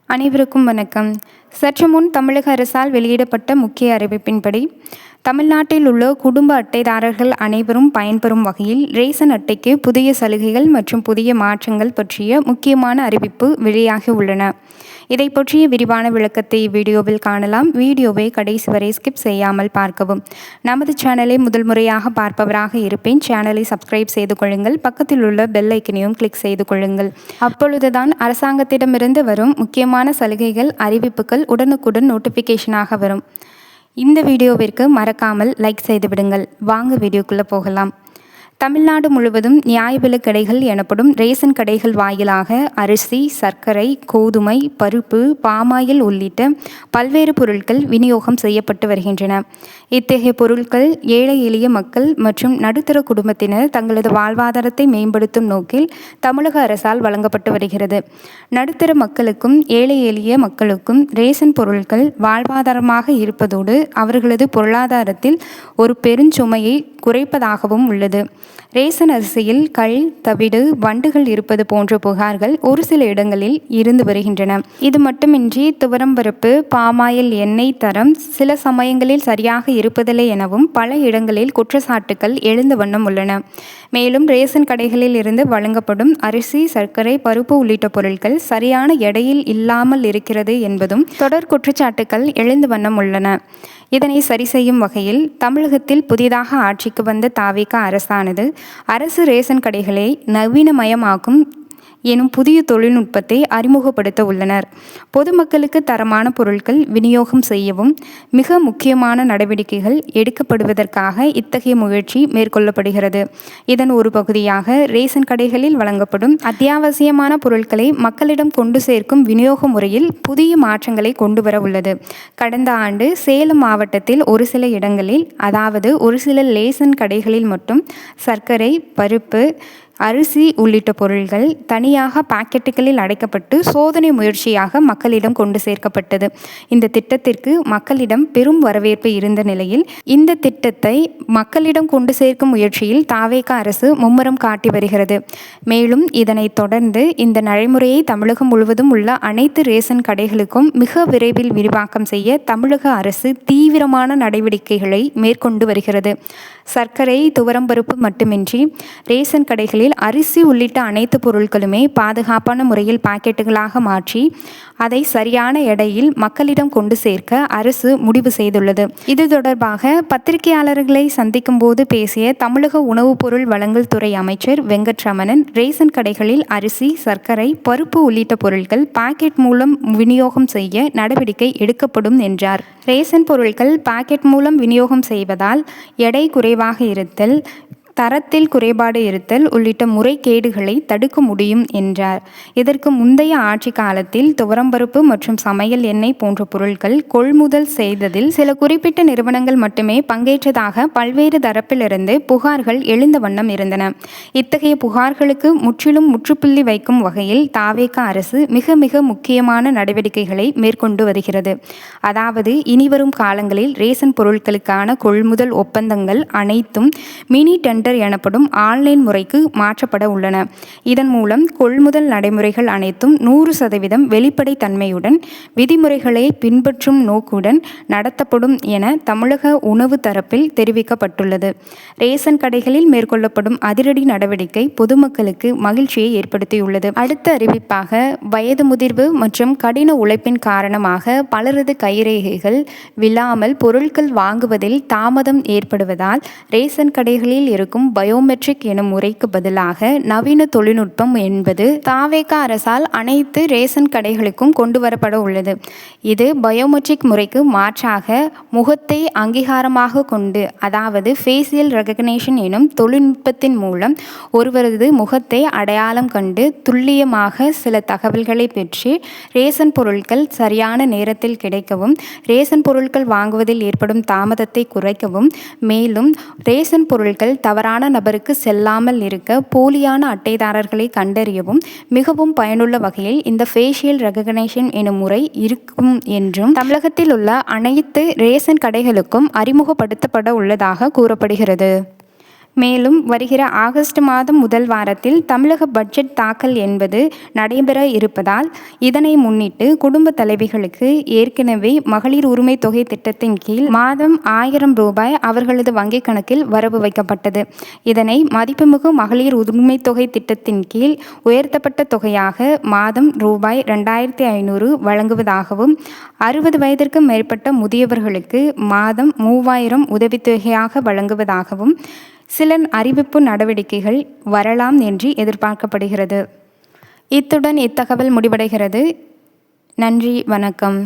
அனைவருக்கும் வணக்கம். சற்று முன் தமிழக அரசால் வெளியிடப்பட்ட முக்கிய அறிவிப்பின்படி, தமிழ்நாட்டில் உள்ள குடும்ப அட்டைதாரர்கள் அனைவரும் பயன்பெறும் வகையில் ரேஷன் அட்டைக்கு புதிய சலுகைகள் மற்றும் புதிய மாற்றங்கள் பற்றிய முக்கியமான அறிவிப்பு வெளியாகி உள்ளன. இதை பற்றிய விரிவான விளக்கத்தை வீடியோவில் காணலாம். வீடியோவை கடைசி வரை ஸ்கிப் செய்யாமல் பார்க்கவும். நமது சேனலை முதல் முறையாக பார்ப்பவராக இருப்பேன், சேனலை சப்ஸ்கிரைப் செய்து கொள்ளுங்கள். பக்கத்தில் உள்ள பெல் ஐக்கனையும் கிளிக் செய்து கொள்ளுங்கள். அப்பொழுதுதான் அரசாங்கத்திடமிருந்து வரும் முக்கியமான சலுகைகள், அறிவிப்புகள் உடனுக்குடன் நோட்டிஃபிகேஷனாக வரும். இந்த வீடியோவிற்கு மறக்காமல் லைக் செய்து விடுங்கள். வாங்க வீடியோக்குள்ளே போகலாம். தமிழ்நாடு முழுவதும் நியாய விலைக் கடைகள் எனப்படும் ரேஷன் கடைகள் வாயிலாக அரிசி, சர்க்கரை, கோதுமை, பருப்பு, பாமாயில் உள்ளிட்ட பல்வேறு பொருட்கள் விநியோகம் செய்யப்பட்டு வருகின்றன. இத்தகைய பொருட்கள் ஏழை எளிய மக்கள் மற்றும் நடுத்தர குடும்பத்தினர் தங்களது வாழ்வாதாரத்தை மேம்படுத்தும் நோக்கில் தமிழக அரசால் வழங்கப்பட்டு வருகிறது. நடுத்தர மக்களுக்கும் ஏழை எளிய மக்களுக்கும் ரேஷன் பொருட்கள் வாழ்வாதாரமாக இருப்பதோடு அவர்களது பொருளாதாரத்தில் ஒரு பெருஞ்சுமையை குறைப்பதாகவும் உள்ளது. ரேஷன் அரிசியில் கள், தவிடு, வண்டுகள் இருப்பது போன்ற புகார்கள் ஒரு சில இடங்களில் இருந்து வருகின்றன. இது மட்டுமின்றி துவரம்பருப்பு, பாமாயில் எண்ணெய் தரம் சில சமயங்களில் சரியாக இருப்பதில்லை எனவும் பல இடங்களில் குற்றச்சாட்டுகள் எழுந்த வண்ணம் உள்ளன. மேலும் ரேஷன் கடைகளில் இருந்து வழங்கப்படும் அரிசி, சர்க்கரை, பருப்பு உள்ளிட்ட பொருட்கள் சரியான எடையில் இல்லாமல் இருக்கிறது என்பதும் தொடர் குற்றச்சாட்டுகள் எழுந்த வண்ணம் உள்ளன. இதனை சரி செய்யும் வகையில் தமிழகத்தில் புதிதாக ஆட்சிக்கு வந்த தாவேக அரசானது அரசு ரேஷன் கடைகளை நவீனமயமாக்கும் எனும் புதிய தொழில்நுட்பத்தை அறிமுகப்படுத்த உள்ளனர். பொதுமக்களுக்கு தரமான பொருட்கள் விநியோகம் செய்யவும் மிக முக்கியமான நடவடிக்கைகள் எடுக்கப்படுவதற்காக இத்தகைய முயற்சி மேற்கொள்ளப்படுகிறது. இதன் ஒரு பகுதியாக ரேஷன் கடைகளில் வழங்கப்படும் அத்தியாவசியமான பொருட்களை மக்களிடம் கொண்டு சேர்க்கும் விநியோக முறையில் புதிய மாற்றங்களை கொண்டு வர உள்ளது. கடந்த ஆண்டு சேலம் மாவட்டத்தில் ஒரு சில இடங்களில், அதாவது ஒரு சில ரேஷன் கடைகளில் மட்டும் சர்க்கரை, பருப்பு, அரிசி உள்ளிட்ட பொருட்கள் தனியாக பாக்கெட்டுகளில் அடைக்கப்பட்டு சோதனை முயற்சியாக மக்களிடம் கொண்டு சேர்க்கப்பட்டது. இந்த திட்டத்திற்கு மக்களிடம் பெரும் வரவேற்பு இருந்த நிலையில் இந்த திட்டத்தை மக்களிடம் கொண்டு சேர்க்கும் முயற்சியில் தாவேக அரசு மும்முரம் காட்டி வருகிறது. மேலும் இதனைத் தொடர்ந்து இந்த நடைமுறையை தமிழகம் முழுவதும் உள்ள அனைத்து ரேஷன் கடைகளுக்கும் மிக விரைவில் விரிவாக்கம் செய்ய தமிழக அரசு தீவிரமான நடவடிக்கைகளை மேற்கொண்டு வருகிறது. சர்க்கரை, துவரம்பருப்பு மட்டுமின்றி ரேஷன் கடைகளில் அரிசி உள்ளிட்ட அனைத்து பொருட்களுமே பாதுகாப்பான முறையில் பாக்கெட்டுகளாக மாற்றி அதை சரியான எடையில் மக்களிடம் கொண்டு சேர்க்க அரசு முடிவு செய்துள்ளது. இது தொடர்பாக பத்திரிகையாளர்களை சந்திக்கும் போது பேசிய தமிழக உணவுப் பொருள் வழங்கல் துறை அமைச்சர் வெங்கட்ரமணன், ரேஷன் கடைகளில் அரிசி, சர்க்கரை, பருப்பு உள்ளிட்ட பொருட்கள் பாக்கெட் மூலம் விநியோகம் செய்ய நடவடிக்கை எடுக்கப்படும் என்றார். ரேஷன் பொருட்கள் பாக்கெட் மூலம் விநியோகம் செய்வதால் எடை குறைவாக இருத்தல், தரத்தில் குறைபாடு இருத்தல் உள்ளிட்ட முறைகேடுகளை தடுக்க முடியும் என்றார். இதற்கு முந்தைய ஆட்சி காலத்தில் துவரம்பருப்பு மற்றும் சமையல் எண்ணெய் போன்ற பொருட்கள் கொள்முதல் செய்ததில் சில குறிப்பிட்ட நிறுவனங்கள் மட்டுமே பங்கேற்றதாக பல்வேறு தரப்பிலிருந்து புகார்கள் எழுந்த வண்ணம் இருந்தன. இத்தகைய புகார்களுக்கு முற்றிலும் முற்றுப்புள்ளி வைக்கும் வகையில் தாவேக அரசு மிக மிக முக்கியமான நடவடிக்கைகளை மேற்கொண்டு வருகிறது. அதாவது இனிவரும் காலங்களில் ரேஷன் பொருட்களுக்கான கொள்முதல் ஒப்பந்தங்கள் அனைத்தும் மினி டெண்டர் எனப்படும் ஆன்லைன் முறைக்கு மாற்றப்பட உள்ளன. இதன் மூலம் கொள்முதல் நடைமுறைகள் அனைத்தும் 100% வெளிப்படைத் தன்மையுடன் விதிமுறைகளை பின்பற்றும் நோக்குடன் நடத்தப்படும் என தமிழக உணவு தரப்பில் தெரிவிக்கப்பட்டுள்ளது. ரேஷன் கடைகளில் மேற்கொள்ளப்படும் அதிரடி நடவடிக்கை பொதுமக்களுக்கு மகிழ்ச்சியை ஏற்படுத்தியுள்ளது. அடுத்த அறிவிப்பாக, வயது முதிர்வு மற்றும் கடின உழைப்பின் காரணமாக பலரது கைரேகைகள் விழாமல் பொருட்கள் வாங்குவதில் தாமதம் ஏற்படுவதால் ரேஷன் கடைகளில் இருக்கும் பயோமெட்ரிக் எனும் முறைக்கு பதிலாக நவீன தொழில்நுட்பம் என்பது தாவேக அரசால் அனைத்து ரேஷன் கடைகளுக்கும் கொண்டு வரப்பட உள்ளது. இது பயோமெட்ரிக் முறைக்கு மாற்றாக முகத்தை அங்கீகாரமாக கொண்டு, அதாவது ஃபேஷியல் ரெகக்னிஷன் எனும் தொழில்நுட்பத்தின் மூலம் ஒருவரது முகத்தை அடையாளம் கண்டு துல்லியமாக சில தகவல்களை பெற்று ரேஷன் பொருட்கள் சரியான நேரத்தில் கிடைக்கவும், ரேஷன் பொருட்கள் வாங்குவதில் ஏற்படும் தாமதத்தை குறைக்கவும், மேலும் ரேஷன் பொருட்கள் தவறான நபருக்கு செல்லாமல் இருக்க போலியான அட்டைதாரர்களை கண்டறியவும் மிகவும் பயனுள்ள வகையில் இந்த ஃபேஷியல் ரெகக்னிஷன் எனும் முறை இருக்கும் என்றும் தமிழகத்தில் உள்ள அனைத்து ரேஷன் கடைகளுக்கும் அறிமுகப்படுத்தப்பட உள்ளதாக கூறப்படுகிறது. மேலும் வருகிற ஆகஸ்ட் மாதம் முதல் வாரத்தில் தமிழக பட்ஜெட் தாக்கல் என்பது நடைபெற இருப்பதால் இதனை முன்னிட்டு குடும்ப தலைவிகளுக்கு ஏற்கனவே மகளிர் உரிமை தொகை திட்டத்தின் கீழ் மாதம் 1000 ரூபாய் அவர்களது வங்கிக் கணக்கில் வரவு வைக்கப்பட்டது. இதனை மதிப்புமிகு மகளிர் உரிமை தொகை திட்டத்தின் கீழ் உயர்த்தப்பட்ட தொகையாக மாதம் ரூபாய் 2500 வழங்குவதாகவும் 60 வயதிற்கு மேற்பட்ட முதியவர்களுக்கு மாதம் 3000 உதவித்தொகையாக வழங்குவதாகவும் சில அறிவிப்பு நடவடிக்கைகள் வரலாம் என்று எதிர்பார்க்கப்படுகிறது. இத்துடன் இத்தகவல் முடிவடைகிறது. நன்றி, வணக்கம்.